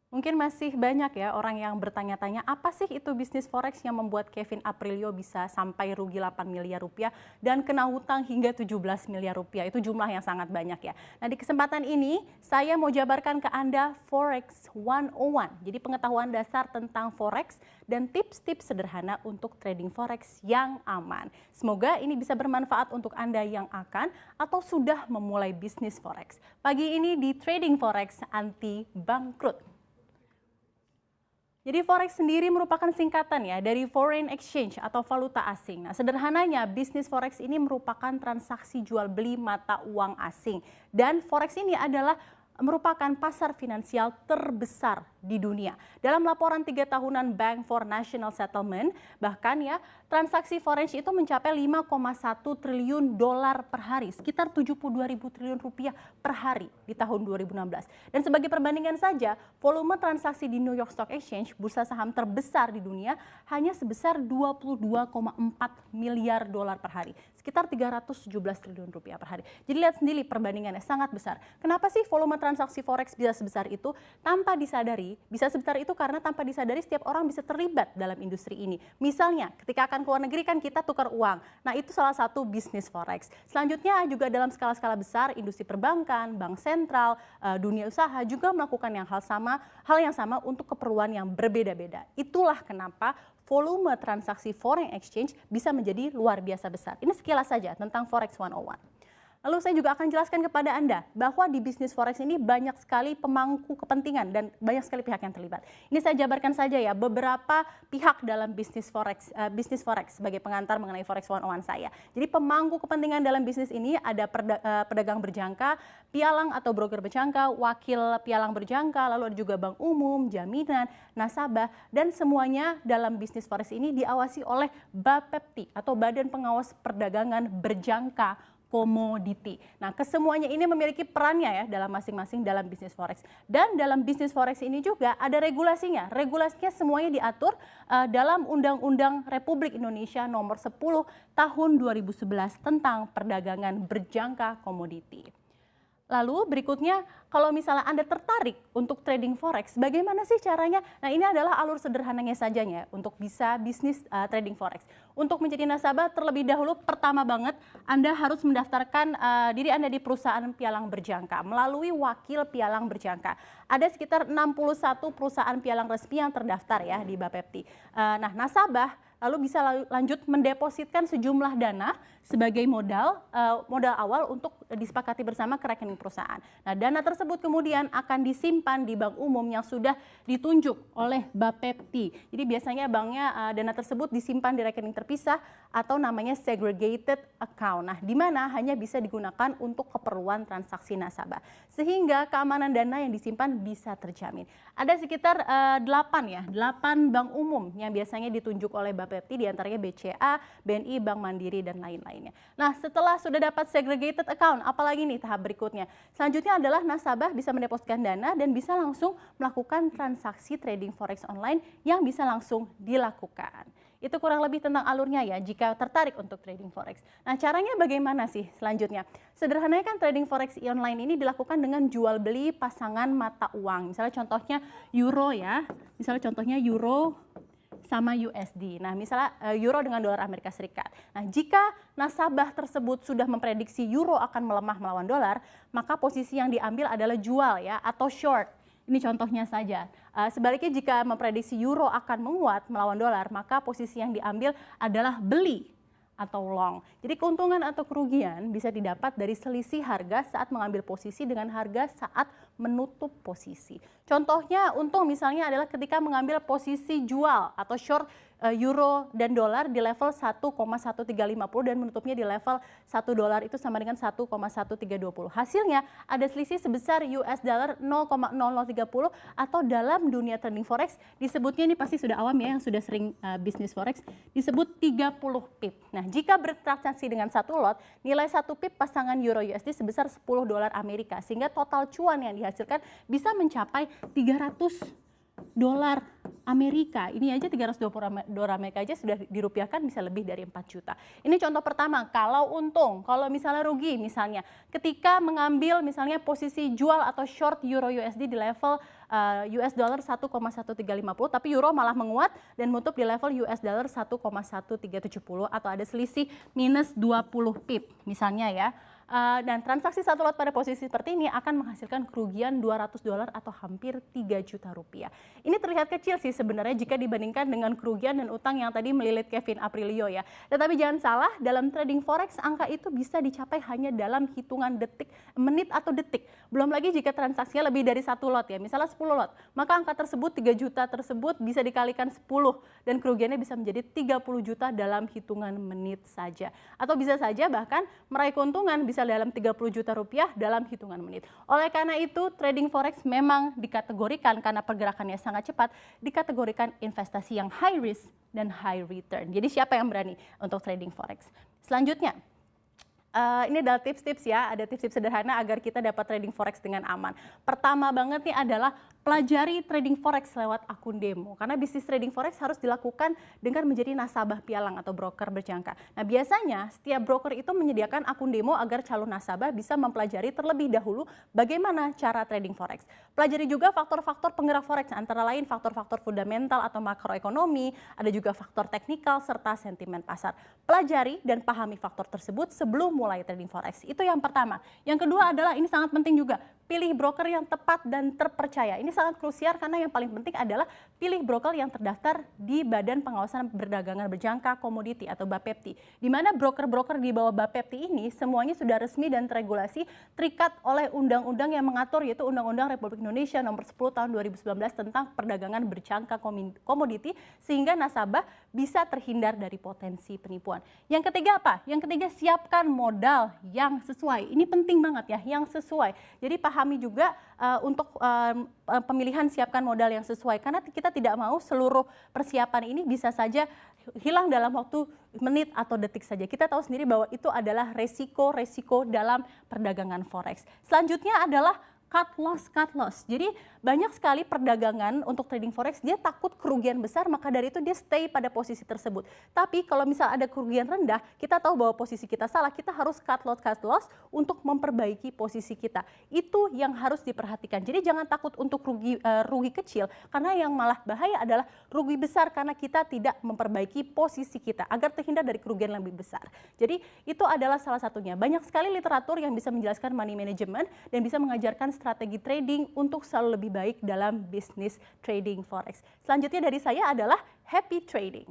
Mungkin masih banyak ya orang yang bertanya-tanya apa sih itu bisnis forex yang membuat Kevin Aprilio bisa sampai rugi 8 miliar rupiah dan kena hutang hingga 17 miliar rupiah. Itu jumlah yang sangat banyak ya. Nah, di kesempatan ini saya mau jabarkan ke Anda Forex 101. Jadi pengetahuan dasar tentang forex dan tips-tips sederhana untuk trading forex yang aman. Semoga ini bisa bermanfaat untuk Anda yang akan atau sudah memulai bisnis forex. Pagi ini di Trading Forex Anti Bangkrut. Jadi forex sendiri merupakan singkatan ya dari foreign exchange atau valuta asing. Nah, sederhananya bisnis forex ini merupakan transaksi jual beli mata uang asing. Dan forex ini adalah merupakan pasar finansial terbesar di dunia. Dalam laporan 3 tahunan Bank for National Settlement, bahkan ya transaksi forex itu mencapai 5,1 triliun dolar per hari, sekitar 72.000 triliun rupiah per hari di tahun 2016. Dan sebagai perbandingan saja, volume transaksi di New York Stock Exchange, bursa saham terbesar di dunia, hanya sebesar 22,4 miliar dolar per hari, sekitar 317 triliun rupiah per hari. Jadi lihat sendiri perbandingannya sangat besar. Kenapa sih volume transaksi forex bisa sebesar itu? Tanpa disadari, bisa sebesar itu karena tanpa disadari setiap orang bisa terlibat dalam industri ini. Misalnya ketika akan keluar negeri kan kita tukar uang. Nah, itu salah satu bisnis forex. Selanjutnya juga dalam skala-skala besar industri perbankan, bank sentral, dunia usaha juga melakukan hal yang sama untuk keperluan yang berbeda-beda. Itulah kenapa volume transaksi foreign exchange bisa menjadi luar biasa besar. Ini sekilas saja tentang Forex 101. Lalu saya juga akan jelaskan kepada Anda bahwa di bisnis forex ini banyak sekali pemangku kepentingan dan banyak sekali pihak yang terlibat. Ini saya jabarkan saja ya beberapa pihak dalam bisnis forex sebagai pengantar mengenai Forex 101 saya. Jadi pemangku kepentingan dalam bisnis ini ada pedagang berjangka, pialang atau broker berjangka, wakil pialang berjangka, lalu ada juga bank umum, jaminan, nasabah, dan semuanya dalam bisnis forex ini diawasi oleh BAPEPTI atau Badan Pengawas Perdagangan Berjangka komoditi. Nah, kesemuanya ini memiliki perannya ya dalam masing-masing dalam bisnis forex. Dan dalam bisnis forex ini juga ada regulasinya. Regulasinya semuanya diatur dalam Undang-Undang Republik Indonesia Nomor 10 Tahun 2011 tentang perdagangan berjangka komoditi. Lalu berikutnya, kalau misalnya Anda tertarik untuk trading forex, bagaimana sih caranya? Nah, ini adalah alur sederhananya saja ya untuk bisa bisnis trading forex. Untuk menjadi nasabah terlebih dahulu, pertama banget Anda harus mendaftarkan diri Anda di perusahaan pialang berjangka melalui wakil pialang berjangka. Ada sekitar 61 perusahaan pialang resmi yang terdaftar ya di BAPEPTI. Nah, nasabah lalu bisa lanjut mendepositkan sejumlah dana sebagai modal awal untuk disepakati bersama ke rekening perusahaan. Nah, dana tersebut kemudian akan disimpan di bank umum yang sudah ditunjuk oleh BAPEPTI. Jadi biasanya banknya dana tersebut disimpan di rekening terpisah atau namanya segregated account. Nah, di mana hanya bisa digunakan untuk keperluan transaksi nasabah. Sehingga keamanan dana yang disimpan bisa terjamin. Ada sekitar 8 bank umum yang biasanya ditunjuk oleh BAPEPTI, diantaranya BCA, BNI, Bank Mandiri, dan lain-lainnya. Nah, setelah sudah dapat segregated account, apalagi nih tahap berikutnya? Selanjutnya adalah nasabah bisa mendepositkan dana dan bisa langsung melakukan transaksi trading forex online yang bisa langsung dilakukan. Itu kurang lebih tentang alurnya ya jika tertarik untuk trading forex. Nah, caranya bagaimana sih selanjutnya? Sederhananya kan trading forex online ini dilakukan dengan jual beli pasangan mata uang. Misalnya contohnya euro ya, misalnya contohnya euro sama USD. Nah, misalnya euro dengan dolar Amerika Serikat. Nah, jika nasabah tersebut sudah memprediksi euro akan melemah melawan dolar, maka posisi yang diambil adalah jual ya atau short. Ini contohnya saja. Sebaliknya jika memprediksi euro akan menguat melawan dolar, maka posisi yang diambil adalah beli atau long. Jadi keuntungan atau kerugian bisa didapat dari selisih harga saat mengambil posisi dengan harga saat menutup posisi. Contohnya untung misalnya adalah ketika mengambil posisi jual atau short euro dan dolar di level 1,1350 dan menutupnya di level 1 dolar itu sama dengan 1,1320. Hasilnya ada selisih sebesar US dollar 0,0030 atau dalam dunia trading forex disebutnya, ini pasti sudah awam ya yang sudah sering bisnis forex, disebut 30 pip. Nah, jika bertransaksi dengan satu lot, nilai 1 pip pasangan euro USD sebesar 10 dolar Amerika sehingga total cuan yang dihasilkan bisa mencapai 300 dolar Amerika. Ini aja 320 dolar Amerika aja sudah dirupiahkan bisa lebih dari 4 juta. Ini contoh pertama, kalau untung, kalau misalnya rugi misalnya ketika mengambil misalnya posisi jual atau short euro USD di level US dollar 1,1350 tapi euro malah menguat dan menutup di level US dollar 1,1370 atau ada selisih minus 20 pip misalnya ya. Dan transaksi satu lot pada posisi seperti ini akan menghasilkan kerugian 200 dolar atau hampir 3 juta rupiah. Ini terlihat kecil sih sebenarnya jika dibandingkan dengan kerugian dan utang yang tadi melilit Kevin Aprilio ya. Tetapi jangan salah, dalam trading forex angka itu bisa dicapai hanya dalam hitungan detik, menit atau detik. Belum lagi jika transaksinya lebih dari satu lot ya, misalnya 10 lot, maka angka tersebut 3 juta tersebut bisa dikalikan 10 dan kerugiannya bisa menjadi 30 juta dalam hitungan menit saja. Atau bisa saja bahkan meraih keuntungan bisa dalam 30 juta rupiah dalam hitungan menit. Oleh karena itu, trading forex memang dikategorikan karena pergerakannya sangat cepat, dikategorikan investasi yang high risk dan high return. Jadi siapa yang berani untuk trading forex? Selanjutnya, ini adalah tips-tips ya, ada tips-tips sederhana agar kita dapat trading forex dengan aman. Pertama banget nih adalah pelajari trading forex lewat akun demo. Karena bisnis trading forex harus dilakukan dengan menjadi nasabah pialang atau broker berjangka. Nah biasanya setiap broker itu menyediakan akun demo agar calon nasabah bisa mempelajari terlebih dahulu bagaimana cara trading forex. Pelajari juga faktor-faktor penggerak forex, antara lain faktor-faktor fundamental atau makroekonomi, ada juga faktor teknikal serta sentimen pasar. Pelajari dan pahami faktor tersebut sebelum mulai trading forex. Itu yang pertama. Yang kedua adalah ini sangat penting juga, pilih broker yang tepat dan terpercaya. Ini sangat krusial karena yang paling penting adalah pilih broker yang terdaftar di Badan Pengawasan Perdagangan Berjangka Komoditi atau BAPEPTI. Di mana broker-broker di bawah BAPEPTI ini semuanya sudah resmi dan teregulasi, terikat oleh undang-undang yang mengatur, yaitu Undang-Undang Republik Indonesia Nomor 10 Tahun 2019 tentang perdagangan berjangka komoditi, sehingga nasabah bisa terhindar dari potensi penipuan. Yang ketiga apa? Yang ketiga, siapkan modal yang sesuai. Ini penting banget ya, yang sesuai. Jadi pahami juga untuk pemilihan siapkan modal yang sesuai. Karena kita tidak mau seluruh persiapan ini bisa saja hilang dalam waktu menit atau detik saja. Kita tahu sendiri bahwa itu adalah resiko-resiko dalam perdagangan forex. Selanjutnya adalah cut loss. Jadi banyak sekali perdagangan untuk trading forex, dia takut kerugian besar, maka dari itu dia stay pada posisi tersebut. Tapi kalau misal ada kerugian rendah, kita tahu bahwa posisi kita salah, kita harus cut loss untuk memperbaiki posisi kita. Itu yang harus diperhatikan. Jadi jangan takut untuk rugi kecil, karena yang malah bahaya adalah rugi besar karena kita tidak memperbaiki posisi kita agar terhindar dari kerugian lebih besar. Jadi itu adalah salah satunya. Banyak sekali literatur yang bisa menjelaskan money management dan bisa mengajarkan strategi trading untuk selalu lebih baik dalam bisnis trading forex. Selanjutnya dari saya adalah happy trading.